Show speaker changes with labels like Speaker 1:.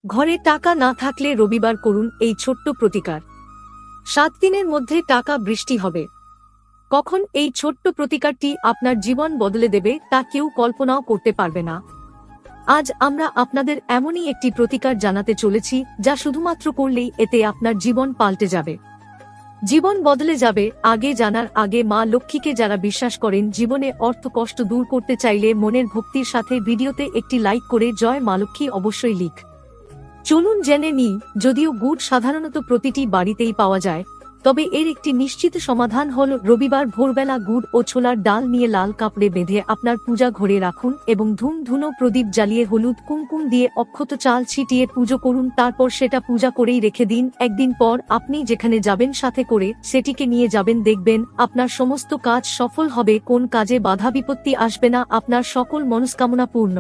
Speaker 1: ঘরে টাকা না থাকলে রবিবার করুন এই ছোট্ট প্রতিকার। 7 দিনের মধ্যে টাকা বৃষ্টি হবে। কখন এই ছোট্ট প্রতিকারটি আপনার জীবন বদলে দেবে তা কেউ কল্পনাও করতে পারবে না। আজ আমরা আপনাদের এমনই একটি প্রতিকার জানাতে চলেছি যা শুধুমাত্র করলেই এতে আপনার জীবন পাল্টে যাবে, জীবন বদলে যাবে। আগে জানার আগে মা লক্ষ্মীকে যারা বিশ্বাস করেন জীবনে অর্থ কষ্ট দূর করতে চাইলে মনের ভক্তির সাথে ভিডিওতে একটি লাইক করে জয় মা লক্ষ্মী অবশ্যই লিখ। চলুন জেনে নিই। যদিও গুড় সাধারণত প্রতিটি বাড়িতেই পাওয়া যায়, তবে এর একটি নিশ্চিত সমাধান হল রবিবার ভোরবেলা গুড় ও ছোলার ডাল নিয়ে লাল কাপড়ে বেঁধে আপনার পূজা ঘরে রাখুন এবং ধূপ-ধুনো প্রদীপ জ্বালিয়ে হলুদ কুমকুম দিয়ে অক্ষত চাল ছিটিয়ে পুজো করুন। তারপর সেটা পূজা করেই রেখে দিন। একদিন পর আপনি যেখানে যাবেন সাথে করে সেটিকে নিয়ে যাবেন, দেখবেন আপনার সমস্ত কাজ সফল হবে, কোন কাজে বাধা বিপত্তি আসবে না, আপনার সকল মনস্কামনা পূর্ণ